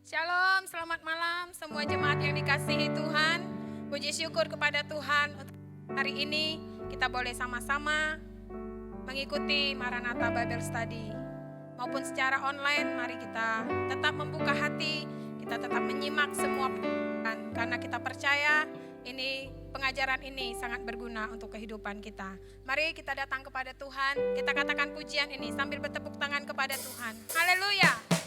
Shalom, selamat malam semua jemaat yang dikasihi Tuhan. Puji syukur kepada Tuhan untuk hari ini kita boleh sama-sama mengikuti Maranatha Bible Study. Maupun secara online, mari kita tetap membuka hati, kita tetap menyimak semua pengajaran. Karena kita percaya pengajaran ini sangat berguna untuk kehidupan kita. Mari kita datang kepada Tuhan, kita katakan pujian ini sambil bertepuk tangan kepada Tuhan. Haleluya!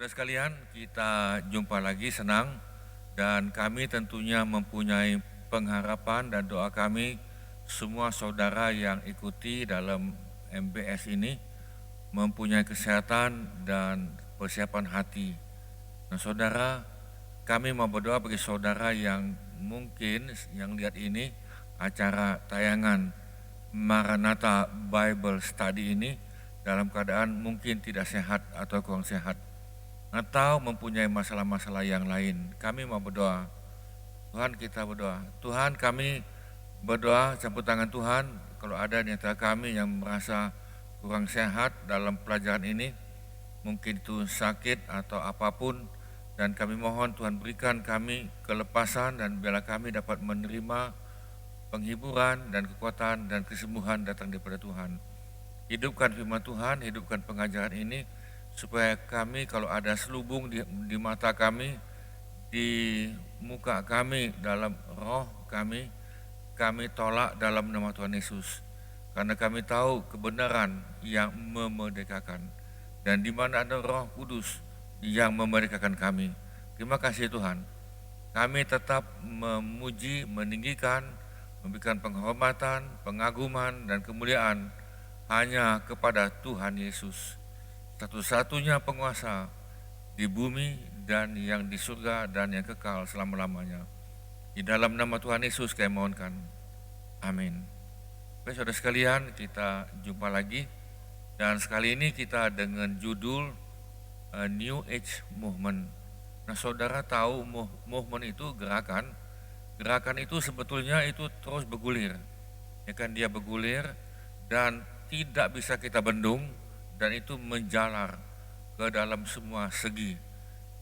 Sekalian, kita jumpa lagi, senang, dan kami tentunya mempunyai pengharapan dan doa kami semua saudara yang ikuti dalam MBS ini mempunyai kesehatan dan persiapan hati. Nah saudara, kami mau berdoa bagi saudara yang mungkin yang lihat ini acara tayangan Maranatha Bible Study ini dalam keadaan mungkin tidak sehat atau kurang sehat, atau mempunyai masalah-masalah yang lain. Kami mau berdoa. Tuhan, kita berdoa. Tuhan, kami berdoa campur tangan Tuhan. Kalau ada di antara kami yang merasa kurang sehat dalam pelajaran ini, mungkin itu sakit atau apapun, dan kami mohon Tuhan berikan kami kelepasan dan biarlah kami dapat menerima penghiburan dan kekuatan dan kesembuhan datang daripada Tuhan. Hidupkan firman Tuhan, hidupkan pengajaran ini, supaya kami kalau ada selubung di mata kami, di muka kami, dalam roh kami tolak dalam nama Tuhan Yesus. Karena kami tahu kebenaran yang memerdekakan. Dan di mana ada Roh Kudus yang memerdekakan kami. Terima kasih Tuhan. kami tetap memuji, meninggikan, memberikan penghormatan, pengaguman, dan kemuliaan hanya kepada Tuhan Yesus, satu-satunya penguasa di bumi dan yang di surga dan yang kekal selama-lamanya. Di dalam nama Tuhan Yesus kami mohonkan. Amin. Baik saudara sekalian, kita jumpa lagi. Dan sekali ini kita dengan judul New Age Movement. Nah, saudara tahu movement itu gerakan. Gerakan itu sebetulnya itu terus bergulir. Ya kan, dia bergulir dan tidak bisa kita bendung, dan itu menjalar ke dalam semua segi.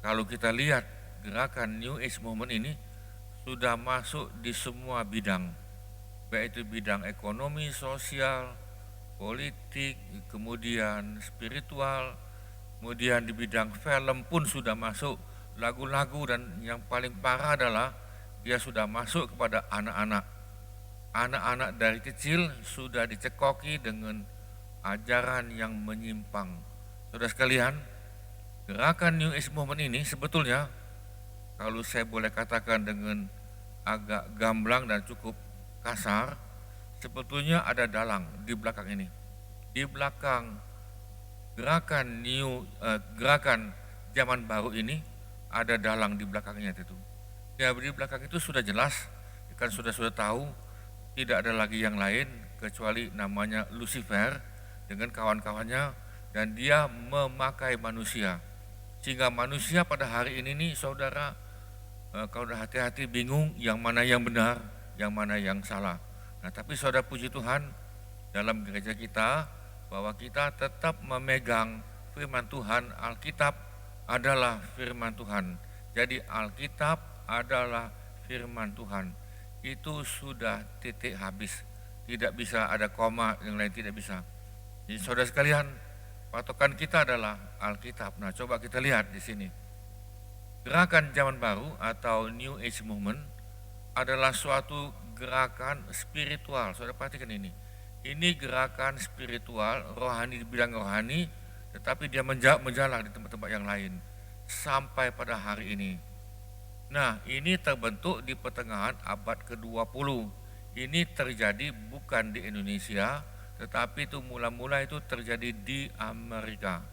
Kalau kita lihat gerakan New Age Movement ini sudah masuk di semua bidang, baik itu bidang ekonomi, sosial, politik, kemudian spiritual, kemudian di bidang film pun sudah masuk, lagu-lagu, dan yang paling parah adalah dia sudah masuk kepada anak-anak. Anak-anak dari kecil sudah dicekoki dengan ajaran yang menyimpang. Saudara sekalian, gerakan New Age Movement ini sebetulnya, kalau saya boleh katakan dengan agak gamblang dan cukup kasar, sebetulnya ada dalang di belakang ini. Di belakang gerakan zaman baru ini ada dalang di belakangnya itu. Ya, di belakang itu sudah jelas, kan sudah tahu, tidak ada lagi yang lain kecuali namanya Lucifer dengan kawan-kawannya, dan dia memakai manusia. Sehingga manusia pada hari ini nih saudara, kalau udah hati-hati bingung yang mana yang benar, yang mana yang salah. Nah, tapi saudara, puji Tuhan, dalam gereja kita bahwa kita tetap memegang firman Tuhan. Alkitab adalah firman Tuhan. Jadi Alkitab adalah firman Tuhan. Itu sudah titik habis. Tidak bisa ada koma, yang lain tidak bisa. Jadi saudara sekalian, patokan kita adalah Alkitab. Nah, coba kita lihat di sini. Gerakan zaman baru atau New Age Movement adalah suatu gerakan spiritual. Saudara perhatikan ini. Ini gerakan spiritual, rohani, di bidang rohani, tetapi dia menjalar di tempat-tempat yang lain sampai pada hari ini. Nah, ini terbentuk di pertengahan abad ke-20. Ini terjadi bukan di Indonesia, tetapi itu mula-mula itu terjadi di Amerika.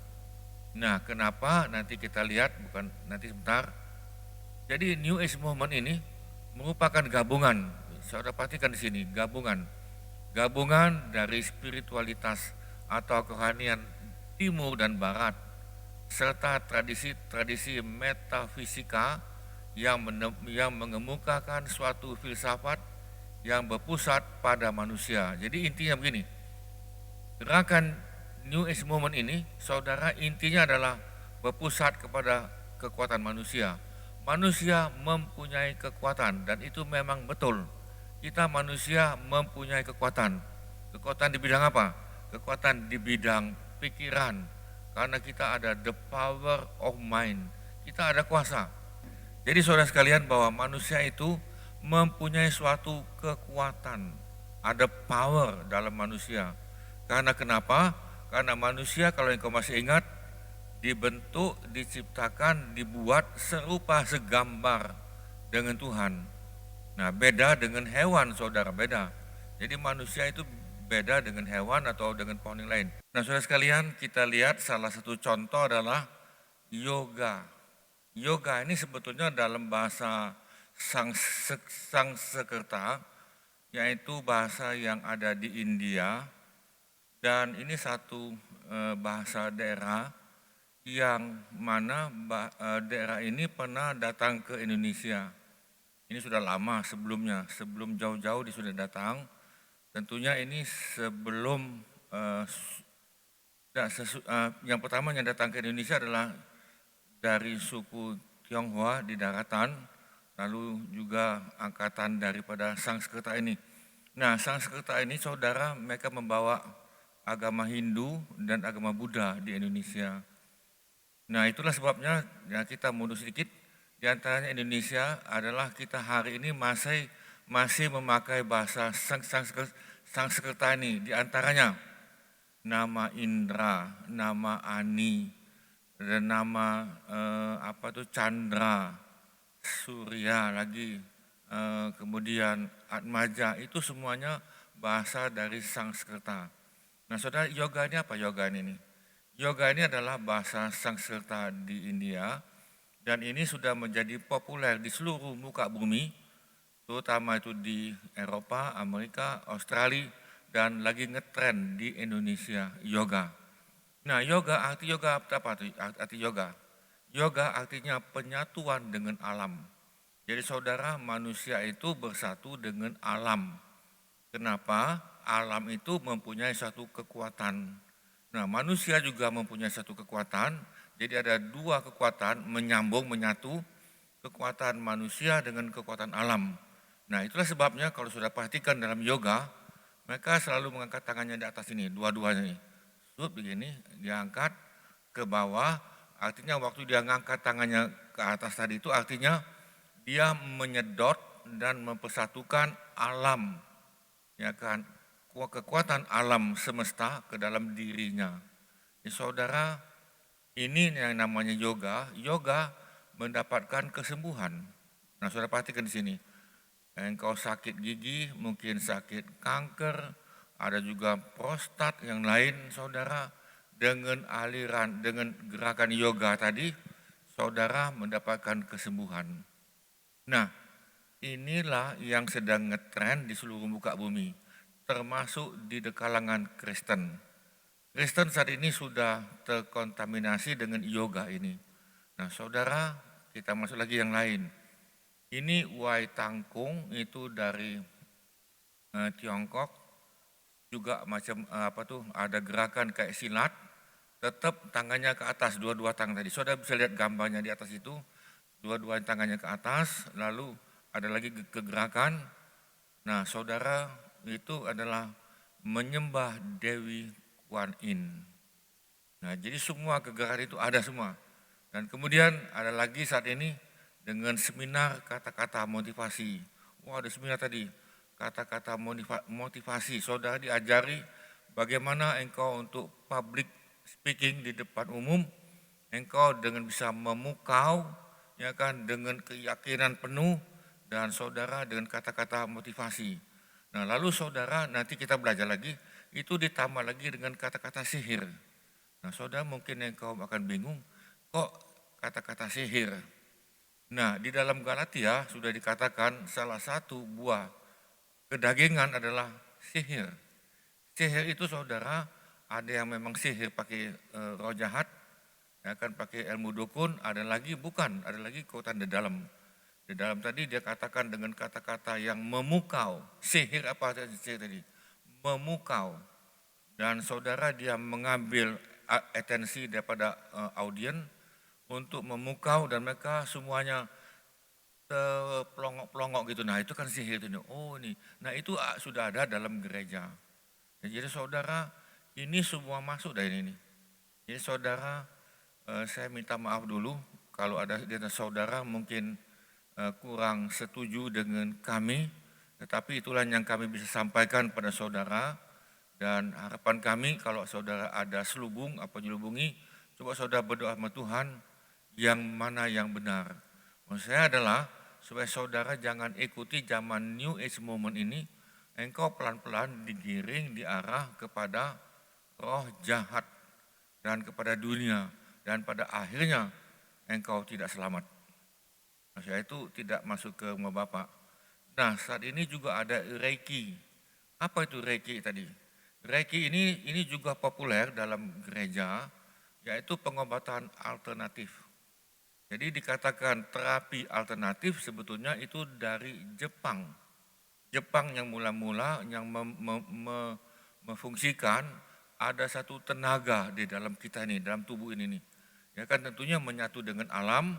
Nah, kenapa? Nanti kita lihat, bukan nanti sebentar. Jadi New Age Movement ini merupakan gabungan. Saudara perhatikan di sini, gabungan dari spiritualitas atau kerohanian timur dan barat, serta tradisi-tradisi metafisika yang mengemukakan suatu filsafat yang berpusat pada manusia. Jadi intinya begini, gerakan New Age Movement ini, saudara, intinya adalah berpusat kepada kekuatan manusia. Manusia mempunyai kekuatan, dan itu memang betul. Kita manusia mempunyai kekuatan. Kekuatan di bidang apa? Kekuatan di bidang pikiran. Karena kita ada the power of mind. Kita ada kuasa. Jadi saudara sekalian, bahwa manusia itu mempunyai suatu kekuatan. Ada power dalam manusia. Karena kenapa? Karena manusia, kalau engkau masih ingat, dibentuk, diciptakan, dibuat serupa segambar dengan Tuhan. Nah, beda dengan hewan, saudara, beda. Jadi manusia itu beda dengan hewan atau dengan pohon yang lain. Nah, saudara sekalian, kita lihat salah satu contoh adalah yoga. Yoga ini sebetulnya dalam bahasa Sanskerta, yaitu bahasa yang ada di India, dan ini satu bahasa daerah yang mana daerah ini pernah datang ke Indonesia. Ini sudah lama sebelumnya, sebelum jauh-jauh dia sudah datang. Tentunya ini sebelum yang pertama yang datang ke Indonesia adalah dari suku Tionghoa di daratan, lalu juga angkatan daripada Sanskerta ini. Nah, Sanskerta ini saudara, mereka membawa agama Hindu dan agama Buddha di Indonesia. Nah, itulah sebabnya ya, kita mundur sedikit. Di antaranya Indonesia adalah kita hari ini masih memakai bahasa Sanskerta ini. Di antaranya nama Indra, nama Ani, dan nama Chandra, Surya lagi, kemudian Atmaja, itu semuanya bahasa dari Sanskerta. Nah saudara, yoga ini apa yoga ini? Yoga ini adalah bahasa Sanskerta di India dan ini sudah menjadi populer di seluruh muka bumi, terutama itu di Eropa, Amerika, Australia, dan lagi ngetren di Indonesia, yoga. Nah arti yoga apa arti yoga? Yoga artinya penyatuan dengan alam. Jadi saudara, manusia itu bersatu dengan alam. Kenapa? Alam itu mempunyai satu kekuatan. Nah, manusia juga mempunyai satu kekuatan. Jadi ada dua kekuatan menyambung, menyatu, kekuatan manusia dengan kekuatan alam. Nah, itulah sebabnya kalau sudah perhatikan dalam yoga, mereka selalu mengangkat tangannya di atas ini, dua-duanya ini. Begini, diangkat ke bawah, artinya waktu dia mengangkat tangannya ke atas tadi itu artinya dia menyedot dan mempersatukan alam, ya kan, kekuatan alam semesta ke dalam dirinya. Ya, saudara, ini yang namanya yoga. Yoga mendapatkan kesembuhan. Nah, saudara perhatikan di sini. Engkau sakit gigi, mungkin sakit kanker, ada juga prostat yang lain, saudara. Dengan aliran, dengan gerakan yoga tadi, saudara mendapatkan kesembuhan. Nah, inilah yang sedang ngetren di seluruh muka bumi, termasuk di kalangan Kristen. Kristen saat ini sudah terkontaminasi dengan yoga ini. Nah, saudara, kita masuk lagi yang lain. Ini Wai Tangkung, itu dari Tiongkok, juga macam ada gerakan kayak silat, tetap tangannya ke atas, dua-dua tangan tadi. Saudara bisa lihat gambarnya di atas itu, dua-dua tangannya ke atas, lalu ada lagi kegerakan. Nah, saudara, itu adalah menyembah Dewi Kuan Yin. Nah, jadi semua kegerakan itu ada semua. Dan kemudian ada lagi saat ini dengan seminar kata-kata motivasi. Wah, ada seminar tadi, kata-kata motivasi. Saudara diajari bagaimana engkau untuk public speaking di depan umum, engkau dengan bisa memukau, ya kan, dengan keyakinan penuh, dan saudara dengan kata-kata motivasi. Nah, lalu saudara nanti kita belajar lagi, itu ditambah lagi dengan kata-kata sihir. Nah, saudara mungkin engkau akan bingung, kok kata-kata sihir? Nah, di dalam Galatia sudah dikatakan salah satu buah kedagingan adalah sihir. Sihir itu saudara, ada yang memang sihir pakai roh jahat, ya kan, pakai ilmu dukun, ada lagi bukan, ada lagi kekuatan di dalam. Di dalam tadi dia katakan dengan kata-kata yang memukau. Sihir apa sihir tadi? Memukau. Dan saudara dia mengambil atensi daripada audien untuk memukau dan mereka semuanya pelongok-pelongok gitu. Nah, itu kan sihir itu. Oh, ini. Nah, itu sudah ada dalam gereja. Jadi saudara, ini semua masuk dari ini. Jadi saudara, saya minta maaf dulu kalau ada saudara mungkin kurang setuju dengan kami, tetapi itulah yang kami bisa sampaikan pada saudara. Dan harapan kami kalau saudara ada selubung apa nyelubungi, coba saudara berdoa sama Tuhan yang mana yang benar. Maksud saya adalah supaya saudara jangan ikuti zaman New Age moment ini, engkau pelan-pelan digiring di arah kepada roh jahat dan kepada dunia, dan pada akhirnya engkau tidak selamat. Saya itu tidak masuk ke rumah Bapak. Nah, saat ini juga ada Reiki. Apa itu Reiki tadi? Reiki ini juga populer dalam gereja, yaitu pengobatan alternatif. Jadi dikatakan terapi alternatif sebetulnya itu dari Jepang. Jepang yang mula-mula yang memfungsikan ada satu tenaga di dalam kita ini, dalam tubuh ini nih. Ya kan, tentunya menyatu dengan alam,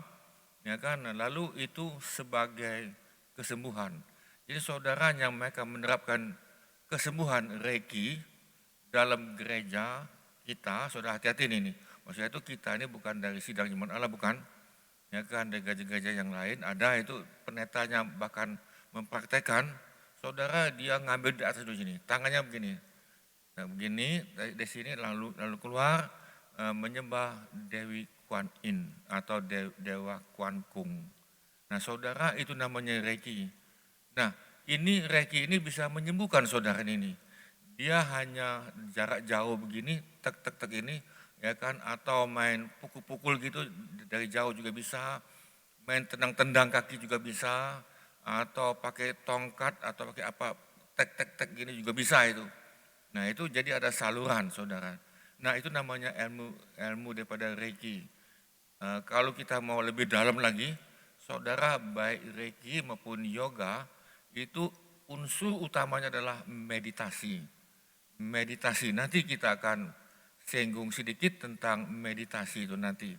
ya kan, lalu itu sebagai kesembuhan. Jadi saudara yang mereka menerapkan kesembuhan Reiki dalam gereja kita, saudara hati-hati ini. Maksudnya itu kita ini bukan dari sidang iman Allah, bukan. Ya kan, dari gereja-gereja yang lain ada itu pendetanya bahkan mempraktekkan, saudara dia ngambil di atas dulu sini, tangannya begini. Nah, begini dari sini lalu keluar menyembah Dewi Kuan Yin atau Dewa Kuan Kung. Nah saudara, itu namanya Reiki. Nah ini Reiki ini bisa menyembuhkan saudara ini. Dia hanya jarak jauh begini, tek tek tek ini, ya kan, atau main pukul-pukul gitu dari jauh juga bisa, main tendang-tendang kaki juga bisa, atau pakai tongkat atau pakai apa, tek tek tek gini juga bisa itu. Nah itu jadi ada saluran saudara. Nah itu namanya ilmu daripada Reiki. Kalau kita mau lebih dalam lagi, saudara, baik Reiki maupun yoga itu unsur utamanya adalah meditasi. Meditasi, nanti kita akan singgung sedikit tentang meditasi itu nanti.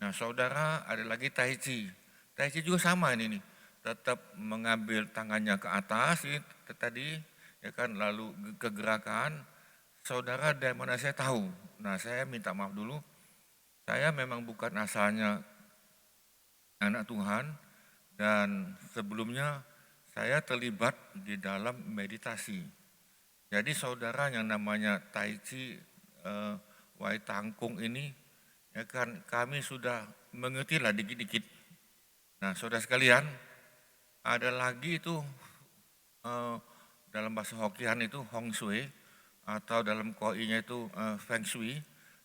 Nah saudara, ada lagi Tai Chi. Tai Chi juga sama ini nih, tetap mengambil tangannya ke atas ini tadi, ya kan, lalu kegerakan. Saudara, dari mana saya tahu? Nah saya minta maaf dulu, saya memang bukan asalnya anak Tuhan, dan sebelumnya saya terlibat di dalam meditasi. Jadi saudara, yang namanya Tai Chi, Wai Tangkung ini, ya kan, kami sudah mengerti lah dikit-dikit. Nah saudara sekalian, ada lagi itu dalam bahasa Hokkien itu Hong Shui, atau dalam Koi-nya itu Feng Shui.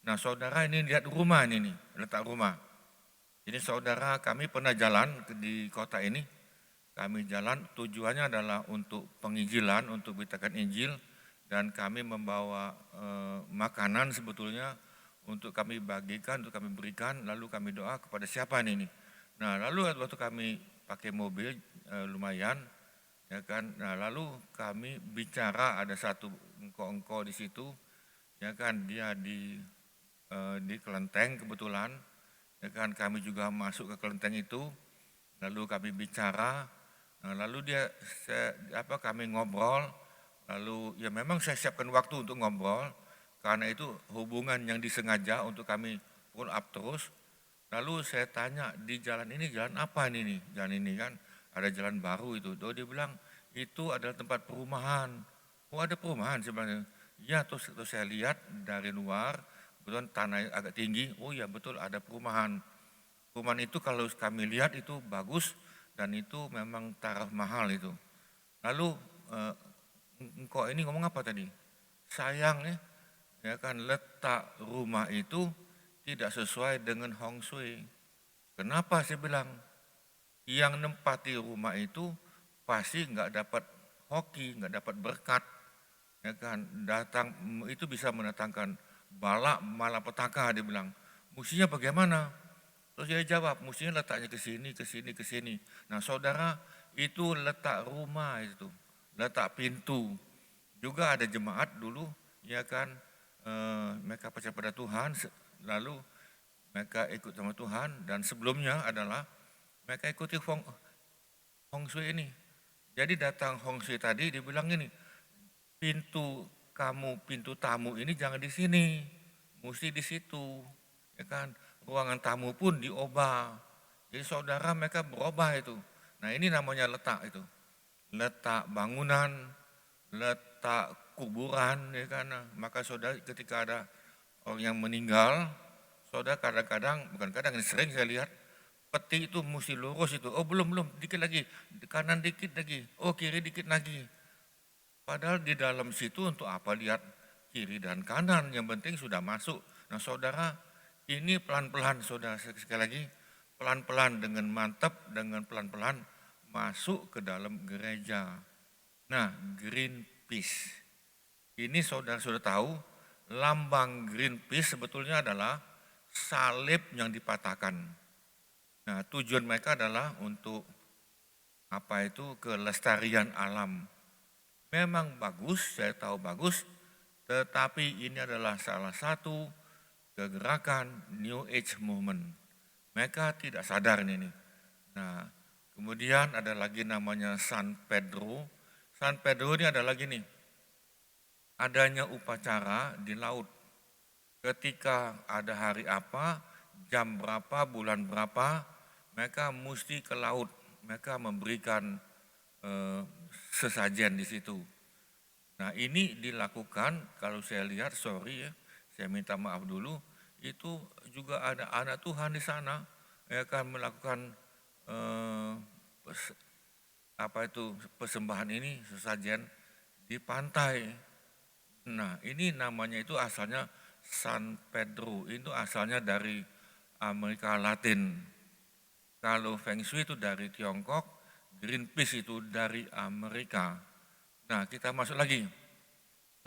Nah saudara, ini lihat rumah ini nih, letak rumah. Jadi saudara, kami pernah jalan di kota ini, kami jalan tujuannya adalah untuk penginjilan, untuk beritakan Injil, dan kami membawa makanan sebetulnya untuk kami bagikan, untuk kami berikan, lalu kami doa kepada siapa ini. Nah lalu waktu kami pakai mobil lumayan, ya kan, nah lalu kami bicara, ada satu engkau di situ, ya kan, dia di kelenteng kebetulan, ya kan, kami juga masuk ke kelenteng itu, lalu kami bicara, nah, lalu kami ngobrol, lalu ya memang saya siapkan waktu untuk ngobrol, karena itu hubungan yang disengaja untuk kami pull up terus. Lalu saya tanya, di jalan ini jalan apa ini nih? Jalan ini kan ada jalan baru itu. Dia bilang itu adalah tempat perumahan. Oh ada perumahan sebenarnya. Ya, terus saya lihat dari luar, kebetulan tanah agak tinggi. Oh ya betul, ada perumahan. Perumahan itu kalau kami lihat itu bagus, dan itu memang taraf mahal itu. Lalu engkau ini ngomong apa tadi? Sayang ya kan, letak rumah itu tidak sesuai dengan Hong Shui. Kenapa saya bilang? Yang nempati rumah itu pasti nggak dapat hoki, nggak dapat berkat, ya kan, datang itu bisa mendatangkan bala malapetaka, dia bilang. Mestinya bagaimana? Terus dia jawab, mestinya letaknya ke sini, ke sini, ke sini. Nah saudara, itu letak rumah itu, letak pintu. Juga ada jemaat dulu, ya kan, mereka percaya pada Tuhan, lalu mereka ikut sama Tuhan, dan sebelumnya adalah mereka ikuti Hong Shui ini. Jadi datang Hong Shui tadi, dibilang ini, pintu tamu ini jangan di sini, mesti di situ, ya kan. Ruangan tamu pun diubah. Jadi saudara, mereka berubah itu. Nah ini namanya letak itu, letak bangunan, letak kuburan, ya kan. Maka saudara, ketika ada orang yang meninggal, saudara kadang-kadang, bukan kadang, ini sering saya lihat, peti itu mesti lurus itu. Oh belum, dikit lagi, kanan dikit lagi, oh kiri dikit lagi. Padahal di dalam situ untuk apa lihat kiri dan kanan, yang penting sudah masuk. Nah saudara, ini pelan-pelan saudara, sekali lagi, pelan-pelan dengan mantap, dengan pelan-pelan masuk ke dalam gereja. Nah Greenpeace, ini saudara sudah tahu, lambang Greenpeace sebetulnya adalah salib yang dipatahkan. Nah tujuan mereka adalah untuk apa itu, kelestarian alam. Memang bagus, saya tahu bagus, tetapi ini adalah salah satu kegerakan New Age Movement. Mereka tidak sadar ini. Nah, kemudian ada lagi namanya San Pedro. San Pedro ini ada lagi nih, adanya upacara di laut. Ketika ada hari apa, jam berapa, bulan berapa, mereka mesti ke laut. Mereka memberikan sesajen di situ. Nah ini dilakukan, kalau saya lihat, sorry ya, saya minta maaf dulu, itu juga ada anak Tuhan di sana, ya kan, melakukan eh, pes- persembahan ini, sesajen di pantai. Nah, ini namanya itu asalnya San Pedro, itu asalnya dari Amerika Latin. Kalau Feng Shui itu dari Tiongkok, Greenpeace itu dari Amerika. Nah, kita masuk lagi.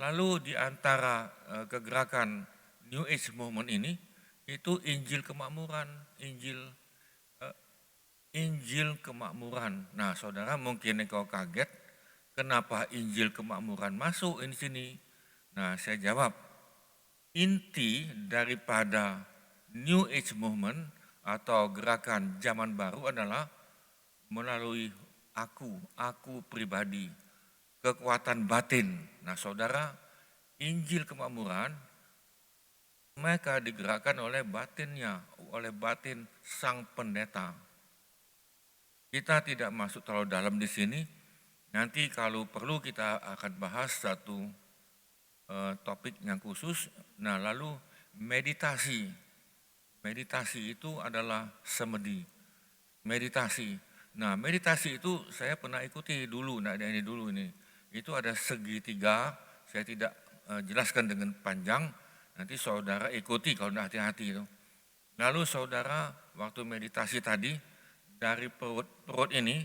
Lalu di antara kegerakan New Age Movement ini, itu Injil Kemakmuran, eh, Injil Kemakmuran. Nah, saudara mungkin kau kaget, kenapa Injil Kemakmuran masuk di sini? Nah, saya jawab, inti daripada New Age Movement atau gerakan zaman baru adalah melalui aku pribadi, kekuatan batin. Nah, saudara, Injil Kemakmuran mereka digerakkan oleh batinnya, oleh batin sang pendeta. Kita tidak masuk terlalu dalam di sini. Nanti kalau perlu kita akan bahas satu topik yang khusus. Nah, lalu meditasi. Meditasi itu adalah semedi. Meditasi. Nah, meditasi itu saya pernah ikuti dulu, nah ini dulu ini. Itu ada segitiga, saya tidak jelaskan dengan panjang, nanti saudara ikuti kalau tidak hati-hati itu. Lalu saudara waktu meditasi tadi, dari perut ini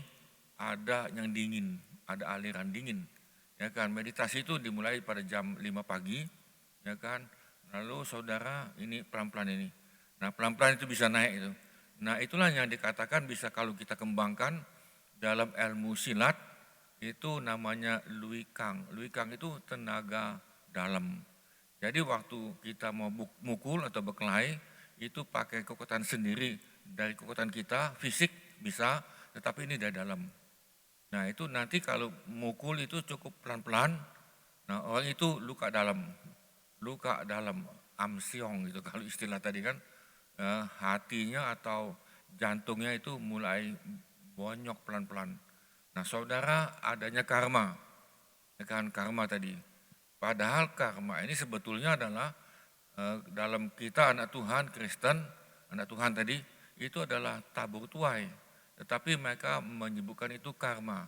ada yang dingin, ada aliran dingin. Ya kan, meditasi itu dimulai pada jam 5 pagi, ya kan. Lalu saudara ini pelan-pelan ini. Nah, pelan-pelan itu bisa naik itu. Nah, itulah yang dikatakan bisa kalau kita kembangkan dalam ilmu silat, itu namanya Lui Kang. Lui Kang itu tenaga dalam. Jadi waktu kita mau mukul atau berkelahi, itu pakai kekuatan sendiri dari kekuatan kita, fisik bisa, tetapi ini dari dalam. Nah, itu nanti kalau mukul itu cukup pelan-pelan, nah orang itu luka dalam, amsyong gitu kalau istilah tadi kan, hatinya atau jantungnya itu mulai bonyok pelan-pelan. Nah, saudara, adanya karma, ya kan, karma tadi. Padahal karma ini sebetulnya adalah dalam kita anak Tuhan Kristen, anak Tuhan tadi, itu adalah tabur tuai. Tetapi mereka menyebutkan itu karma.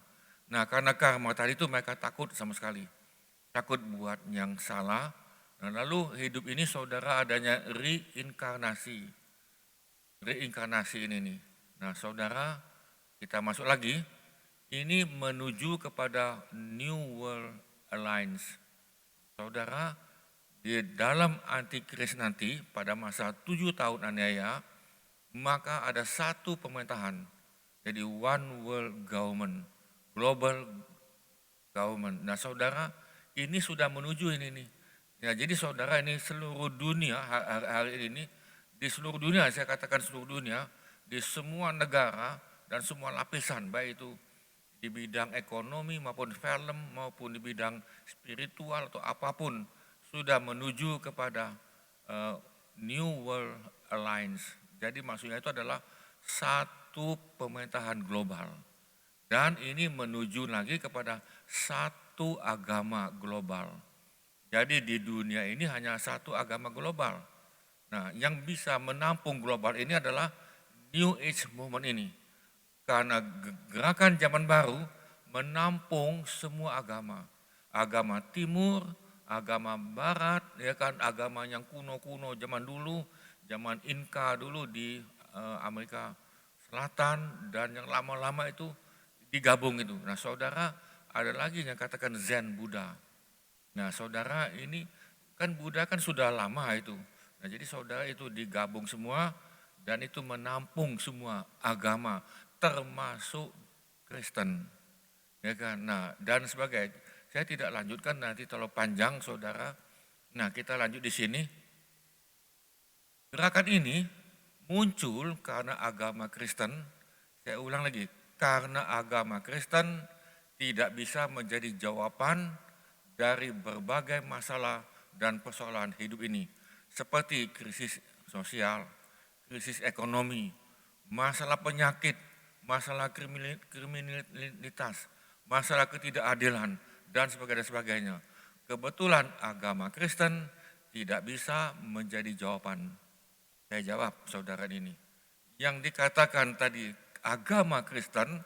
Nah, karena karma tadi itu mereka takut sama sekali. Takut buat yang salah. Nah, lalu hidup ini saudara adanya reinkarnasi. Reinkarnasi ini nih. Nah, saudara, kita masuk lagi. Ini menuju kepada New World Alliance. Saudara, di dalam antikris nanti pada masa 7 tahun aniaya, maka ada satu pemerintahan. Jadi one world government, global government. Nah, saudara, ini sudah menuju ini nih. Ya, jadi saudara, ini seluruh dunia hari ini, di seluruh dunia, saya katakan seluruh dunia, di semua negara dan semua lapisan, baik itu di bidang ekonomi maupun film maupun di bidang spiritual atau apapun, sudah menuju kepada New World Alliance. Jadi maksudnya itu adalah satu pemerintahan global. Dan ini menuju lagi kepada satu agama global. Jadi di dunia ini hanya satu agama global. Nah, yang bisa menampung global ini adalah New Age Movement ini. Karena gerakan zaman baru menampung semua agama. Agama timur, agama barat, ya kan, agama yang kuno-kuno zaman dulu, zaman Inka dulu di Amerika Selatan, dan yang lama-lama itu digabung itu. Nah, saudara, ada lagi yang katakan Zen Buddha. Nah, saudara, ini kan Buddha kan sudah lama itu. Nah, jadi saudara itu digabung semua dan itu menampung semua agama termasuk Kristen. Ya kan? Nah, dan sebagainya. Saya tidak lanjutkan nanti terlalu panjang, saudara. Nah, kita lanjut di sini. Gerakan ini muncul karena agama Kristen. Saya ulang lagi, karena agama Kristen tidak bisa menjadi jawaban dari berbagai masalah dan persoalan hidup ini. Seperti krisis sosial, krisis ekonomi, masalah penyakit, masalah kriminalitas, masalah ketidakadilan, dan sebagainya. Kebetulan agama Kristen tidak bisa menjadi jawaban. Saya jawab saudara ini. Yang dikatakan tadi agama Kristen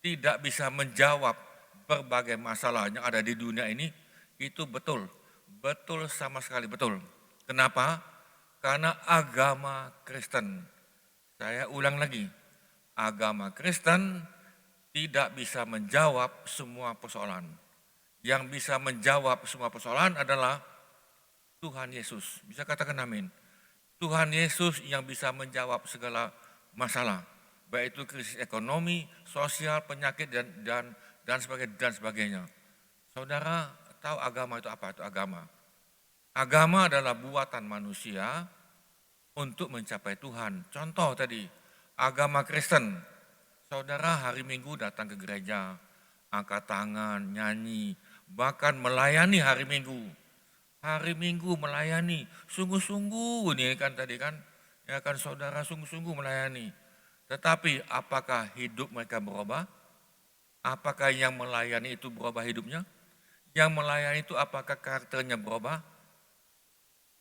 tidak bisa menjawab berbagai masalah yang ada di dunia ini, itu betul. Betul sama sekali betul. Kenapa? Karena agama Kristen, saya ulang lagi, agama Kristen tidak bisa menjawab semua persoalan. Yang bisa menjawab semua persoalan adalah Tuhan Yesus. Bisa katakan amin. Tuhan Yesus yang bisa menjawab segala masalah, baik itu krisis ekonomi, sosial, penyakit dan sebagainya. Saudara tahu agama itu apa? Itu agama. Agama adalah buatan manusia untuk mencapai Tuhan. Contoh tadi, agama Kristen. Saudara hari Minggu datang ke gereja, angkat tangan, nyanyi, bahkan melayani hari Minggu. Hari Minggu melayani, sungguh-sungguh ini kan tadi kan, ya kan saudara sungguh-sungguh melayani. Tetapi apakah hidup mereka berubah? Apakah yang melayani itu berubah hidupnya? Yang melayani itu apakah karakternya berubah?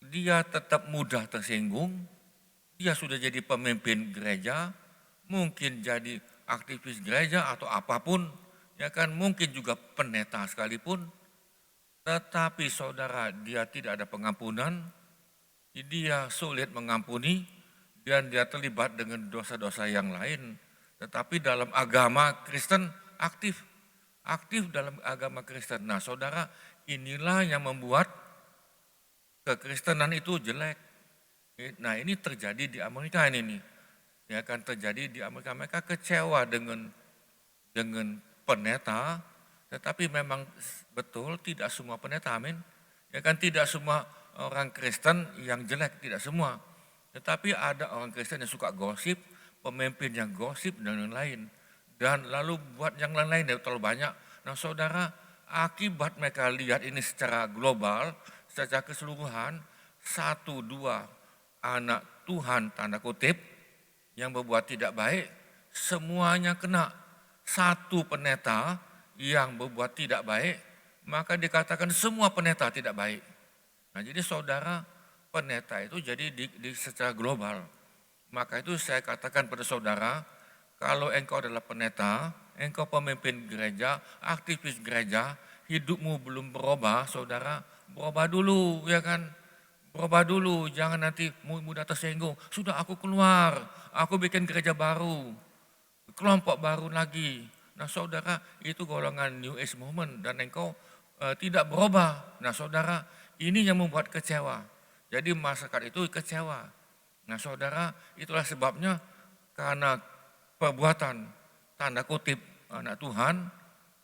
Dia tetap mudah tersinggung, dia sudah jadi pemimpin gereja, mungkin jadi aktivis gereja atau apapun, ya kan mungkin juga pendeta sekalipun, tetapi saudara dia tidak ada pengampunan, dia sulit mengampuni, dan dia terlibat dengan dosa-dosa yang lain. Tetapi dalam agama Kristen aktif dalam agama Kristen. Nah saudara, inilah yang membuat kekristenan itu jelek. Nah ini terjadi di Amerika ini. Ya kan terjadi di Amerika, mereka kecewa dengan pendeta, tetapi memang betul tidak semua pendeta, amin. Ya kan tidak semua orang Kristen yang jelek, tidak semua. Tetapi ada orang Kristen yang suka gosip, pemimpin yang gosip dan lain-lain. Dan lalu buat yang lain-lain terlalu banyak. Nah saudara, akibat mereka lihat ini secara global, secara keseluruhan, 1-2 anak Tuhan tanda kutip yang berbuat tidak baik, semuanya kena. Satu pendeta yang berbuat tidak baik, maka dikatakan semua pendeta tidak baik. Nah jadi saudara, pendeta itu jadi di secara global. Maka itu saya katakan pada saudara, kalau engkau adalah pendeta, engkau pemimpin gereja, aktivis gereja, hidupmu belum berubah, saudara, berubah dulu, ya kan? Berubah dulu, jangan nanti mudah tersinggung. Sudah aku keluar, aku bikin gereja baru, kelompok baru lagi. Nah saudara, itu golongan New Age Movement dan engkau tidak berubah. Nah saudara, ini yang membuat kecewa. Jadi masyarakat itu kecewa. Nah saudara, itulah sebabnya karena perbuatan tanda kutip anak Tuhan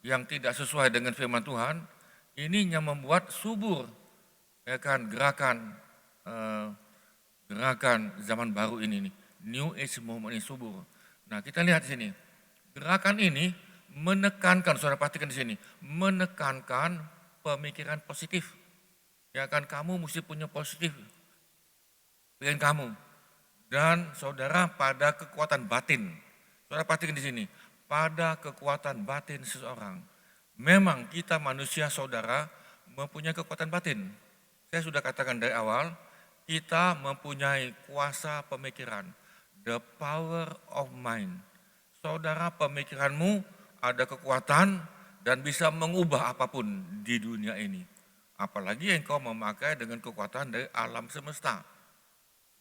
yang tidak sesuai dengan firman Tuhan, ini yang membuat subur, ya kan, gerakan zaman baru ini nih, New Age Movement ini subur. Nah kita lihat di sini, gerakan ini menekankan, saudara perhatikan di sini, menekankan pemikiran positif. Ya kan, kamu mesti punya positif pikiran kamu. Dan saudara pada kekuatan batin, saudara perhatikan di sini, pada kekuatan batin seseorang. Memang kita manusia saudara mempunyai kekuatan batin. Saya sudah katakan dari awal, kita mempunyai kuasa pemikiran, the power of mind. Saudara, pemikiranmu ada kekuatan dan bisa mengubah apapun di dunia ini. Apalagi engkau memakai dengan kekuatan dari alam semesta.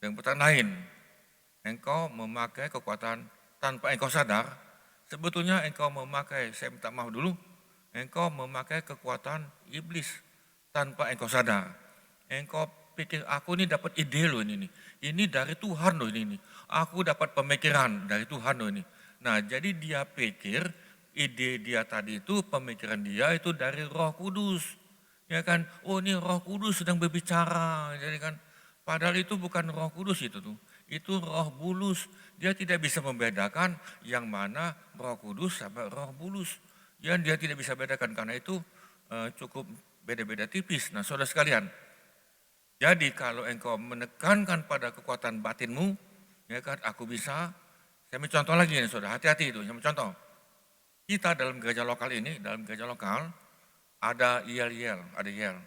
Dengan kata lain, engkau memakai kekuatan tanpa engkau sadar. Sebetulnya engkau memakai, saya minta maaf dulu, engkau memakai kekuatan iblis tanpa engkau sadar. Engkau pikir aku ini dapat ide loh ini. Ini dari Tuhan loh ini. Aku dapat pemikiran dari Tuhan loh ini. Nah jadi dia pikir ide dia tadi itu, pemikiran dia itu dari Roh Kudus. Ya kan, oh ini Roh Kudus sedang berbicara. Jadi kan, padahal itu bukan Roh Kudus itu tuh. Itu roh bulus. Dia tidak bisa membedakan yang mana Roh Kudus sama Roh bulus. Yang dia tidak bisa bedakan karena itu cukup beda-beda tipis. Nah saudara sekalian, jadi kalau engkau menekankan pada kekuatan batinmu, ya kan, aku bisa. Saya ambil contoh lagi nih saudara, hati-hati itu. Saya ambil contoh. Kita dalam gereja lokal ini, dalam gereja lokal ada yel-yel, ada yel.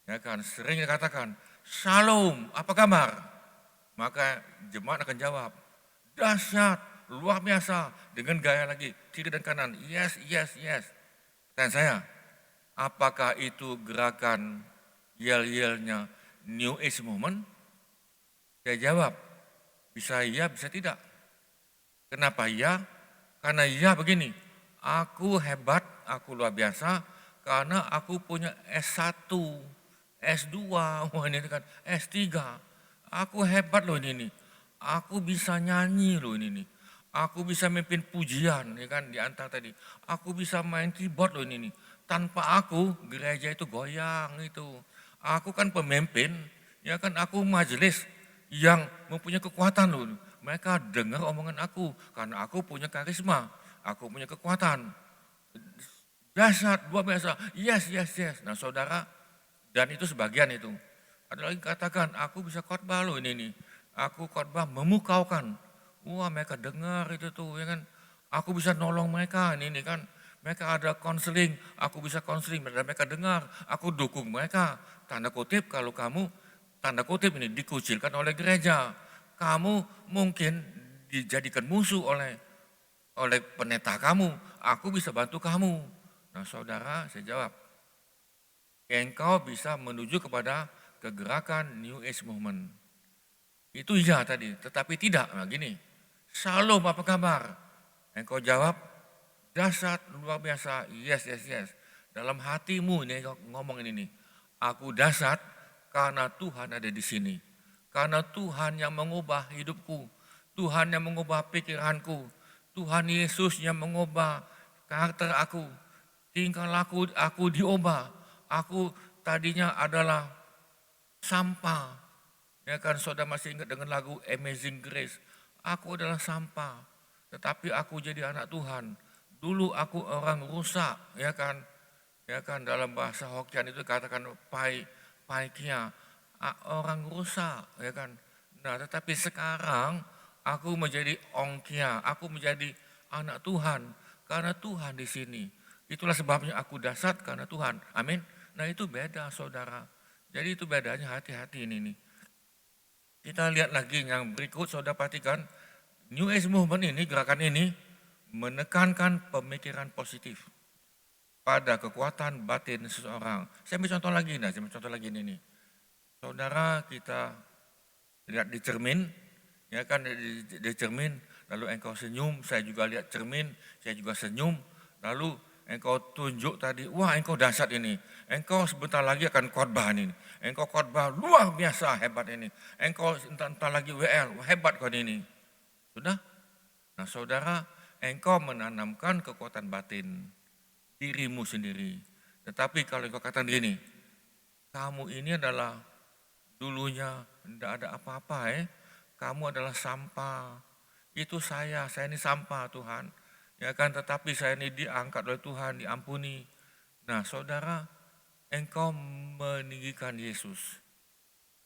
Ya kan, sering dikatakan, Shalom, apa kabar? Maka jemaat akan jawab, dahsyat, luar biasa, dengan gaya lagi, kiri dan kanan, yes, yes, yes. Pertanyaan saya, apakah itu gerakan yel-yelnya New Age Movement? Saya jawab, bisa iya, bisa tidak. Kenapa iya? Karena iya begini, aku hebat, aku luar biasa, karena aku punya S1, S2, wah ini kan S3. Aku hebat loh ini nih. Aku bisa nyanyi loh ini nih. Aku bisa memimpin pujian, ya kan di antara tadi. Aku bisa main keyboard loh ini nih. Tanpa aku gereja itu goyang itu. Aku kan pemimpin, ya kan aku majelis yang mempunyai kekuatan loh. Mereka dengar omongan aku karena aku punya karisma, aku punya kekuatan. Dahsyat, luar biasa. Yes, yes, yes. Nah saudara, dan itu sebagian itu. Ada lagi katakan, aku bisa khotbah loh ini nih. Aku khotbah memukaukan. Wah mereka dengar itu tuh ya kan. Aku bisa nolong mereka ini kan. Mereka ada konseling, aku bisa konseling dan mereka dengar. Aku dukung mereka. Tanda kutip kalau kamu, tanda kutip ini dikucilkan oleh gereja. Kamu mungkin dijadikan musuh oleh pendeta kamu. Aku bisa bantu kamu. Nah saudara saya jawab, engkau bisa menuju kepada kegerakan New Age Movement. Itu iya tadi, tetapi tidak. Nah gini, Shalom apa kabar? Engkau jawab, dahsyat, luar biasa, yes, yes, yes. Dalam hatimu ini ngomong ini nih, aku dahsyat karena Tuhan ada di sini. Karena Tuhan yang mengubah hidupku, Tuhan yang mengubah pikiranku, Tuhan Yesus yang mengubah karakter aku, tingkah laku aku diubah. Aku tadinya adalah sampah. Ya kan saudara masih ingat dengan lagu Amazing Grace. Aku adalah sampah, tetapi aku jadi anak Tuhan. Dulu aku orang rusak, ya kan? Ya kan dalam bahasa Hokkien itu katakan paikia, orang rusak, ya kan? Nah, tetapi sekarang aku menjadi ongkia, aku menjadi anak Tuhan karena Tuhan di sini. Itulah sebabnya aku dahsyat karena Tuhan. Amin. Nah, itu beda saudara. Jadi itu bedanya hati-hati ini nih. Kita lihat lagi yang berikut, saudara perhatikan. New Age Movement ini, gerakan ini menekankan pemikiran positif pada kekuatan batin seseorang. Saya ambil contoh lagi ini. Saudara kita lihat di cermin, ya kan di cermin, lalu engkau senyum, saya juga lihat cermin, saya juga senyum, lalu engkau tunjuk tadi, wah engkau dahsyat ini, engkau sebentar lagi akan khotbah ini, engkau khotbah luar biasa hebat ini, engkau entar lagi WL, hebat kau ini. Sudah? Nah saudara, engkau menanamkan kekuatan batin dirimu sendiri. Tetapi kalau engkau katakan gini, kamu ini adalah dulunya tidak ada apa-apa kamu adalah sampah. Itu saya ini sampah Tuhan. Ya kan, tetapi saya ini diangkat oleh Tuhan, diampuni. Nah saudara, engkau meninggikan Yesus.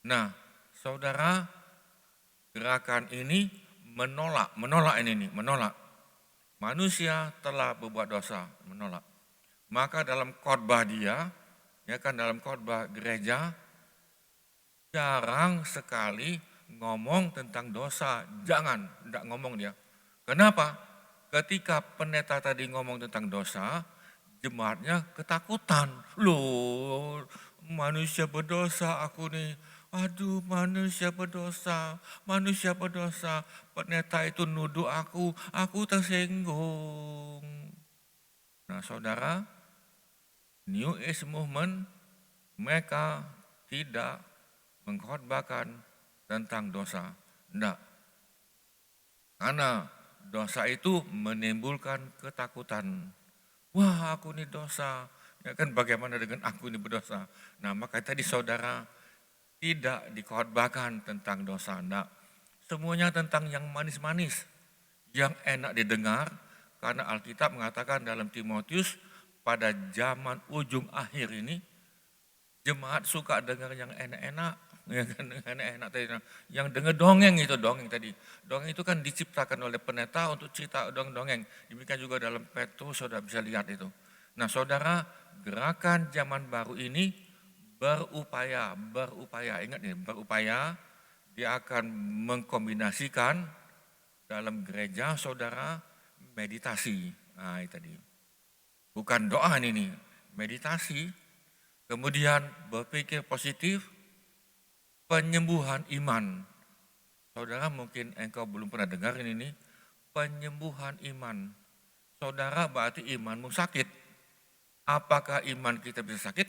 Nah saudara, gerakan ini menolak ini nih, menolak. Manusia telah berbuat dosa, menolak. Maka dalam khotbah dia, ya kan dalam khotbah gereja, jarang sekali ngomong tentang dosa. Jangan, tidak ngomong dia. Kenapa? Ketika pendeta tadi ngomong tentang dosa, jemaatnya ketakutan. Loh, manusia berdosa aku nih. Aduh, manusia berdosa. Pendeta itu nuduh aku tersinggung. Nah saudara, New Age Movement, mereka tidak mengkhotbahkan tentang dosa. Tidak. Karena dosa itu menimbulkan ketakutan. Wah aku ini dosa, ya kan bagaimana dengan aku ini berdosa. Nah maka tadi saudara tidak dikhotbahkan tentang dosa. Nah, semuanya tentang yang manis-manis, yang enak didengar. Karena Alkitab mengatakan dalam Timotius pada zaman ujung akhir ini, jemaat suka dengar yang enak-enak. Ya kan, enak-enak tadi. Yang dengar dongeng tadi. Dongeng itu kan diciptakan oleh pendeta untuk cerita dongeng. Demikian juga dalam Petrus, saudara bisa lihat itu. Nah saudara, gerakan zaman baru ini berupaya, ingat nih, berupaya, dia akan mengkombinasikan dalam gereja saudara meditasi. Nah, itu tadi. Bukan doa ini, meditasi. Kemudian berpikir positif, penyembuhan iman. Saudara mungkin engkau belum pernah dengar ini, penyembuhan iman. Saudara berarti imanmu sakit. Apakah iman kita bisa sakit?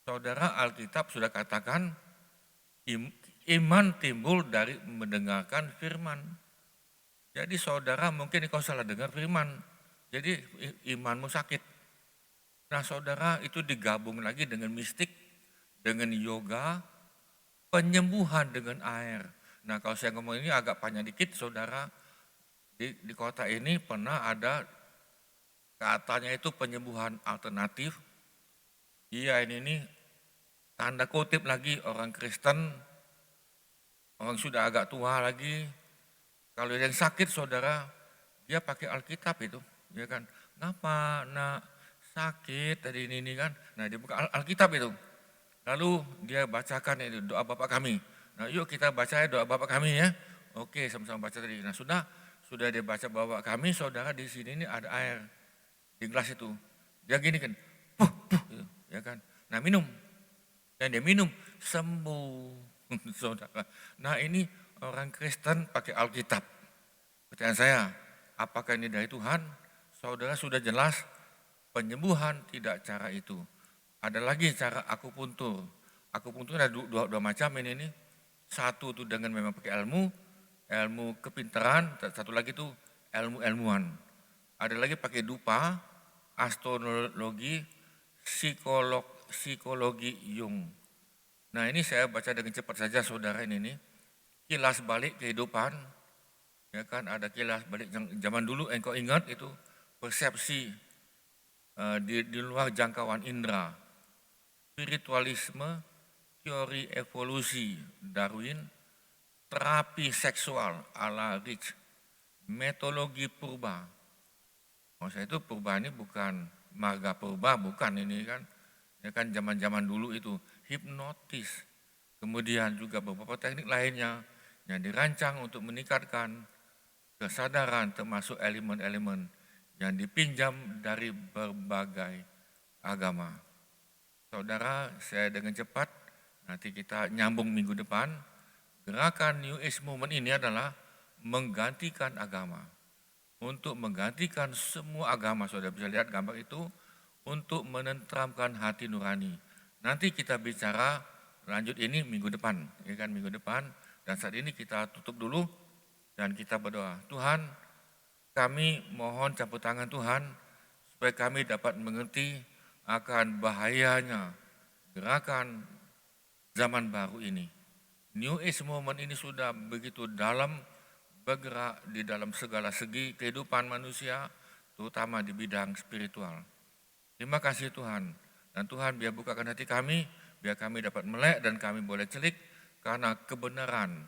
Saudara, Alkitab sudah katakan iman timbul dari mendengarkan firman. Jadi saudara mungkin engkau salah dengar firman, jadi imanmu sakit. Nah saudara, itu digabung lagi dengan mistik, dengan yoga, penyembuhan dengan air. Nah kalau saya ngomong ini agak panjang dikit saudara, di kota ini pernah ada katanya itu penyembuhan alternatif. Iya ini tanda kutip lagi orang Kristen, orang sudah agak tua lagi. Kalau yang sakit saudara, dia pakai Alkitab itu, ya kan? Ngapa nak sakit tadi ini kan? Nah dia buka Alkitab itu. Lalu dia bacakan itu doa Bapa kami. Nah yuk kita baca doa Bapa kami ya. Oke sama-sama baca tadi. Nah sudah dia baca Bapa kami, saudara di sini ini ada air di gelas itu. Dia gini kan, gitu, ya kan? Nah minum. Dan dia minum sembuh, saudara. Nah ini orang Kristen pakai Alkitab. Pertanyaan saya, apakah ini dari Tuhan? Saudara sudah jelas penyembuhan tidak cara itu. Ada lagi cara akupuntur. Akupuntur ada dua macam ini. Satu itu dengan memang pakai ilmu kepintaran. Satu lagi itu ilmu-ilmuwan. Ada lagi pakai dupa, astrologi, psikologi Jung. Nah ini saya baca dengan cepat saja saudara ini. Kilas balik kehidupan. Ya kan ada kilas balik zaman dulu engkau ingat itu persepsi di luar jangkauan indera, spiritualisme, teori evolusi Darwin, terapi seksual ala Rich, metodologi purba. Maksudnya itu purba ini bukan marga purba, bukan ini kan. Ya kan zaman-zaman dulu itu hipnotis. Kemudian juga beberapa teknik lainnya yang dirancang untuk meningkatkan kesadaran termasuk elemen-elemen yang dipinjam dari berbagai agama. Saudara, saya dengan cepat, nanti kita nyambung minggu depan, gerakan New Age Movement ini adalah menggantikan agama. Untuk menggantikan semua agama, saudara bisa lihat gambar itu, untuk menenteramkan hati nurani. Nanti kita bicara lanjut ini minggu depan, ya kan minggu depan. Dan saat ini kita tutup dulu dan kita berdoa. Tuhan, kami mohon campur tangan Tuhan supaya kami dapat mengerti akan bahayanya gerakan zaman baru ini. New Age Movement ini sudah begitu dalam bergerak di dalam segala segi kehidupan manusia, terutama di bidang spiritual. Terima kasih Tuhan. Dan Tuhan biar bukakan hati kami, biar kami dapat melek dan kami boleh celik karena kebenaran,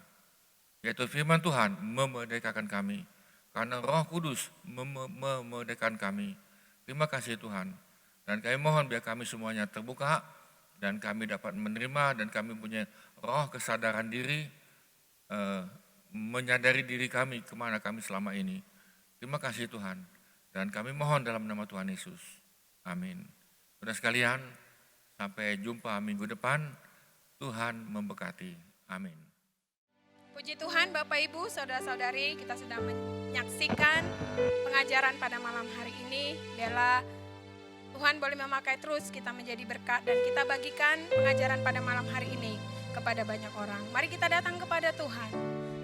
yaitu firman Tuhan memerdekakan kami. Karena Roh Kudus memerdekakan kami. Terima kasih Tuhan. Dan kami mohon biar kami semuanya terbuka dan kami dapat menerima dan kami punya roh kesadaran diri, menyadari diri kami kemana kami selama ini. Terima kasih Tuhan. Dan kami mohon dalam nama Tuhan Yesus. Amin. Saudara sekalian, sampai jumpa minggu depan. Tuhan memberkati. Amin. Puji Tuhan Bapak Ibu, Saudara-saudari, kita sudah menyaksikan pengajaran pada malam hari ini. Biarlah Tuhan boleh memakai terus kita menjadi berkat dan kita bagikan pengajaran pada malam hari ini kepada banyak orang. Mari kita datang kepada Tuhan,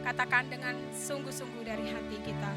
katakan dengan sungguh-sungguh dari hati kita.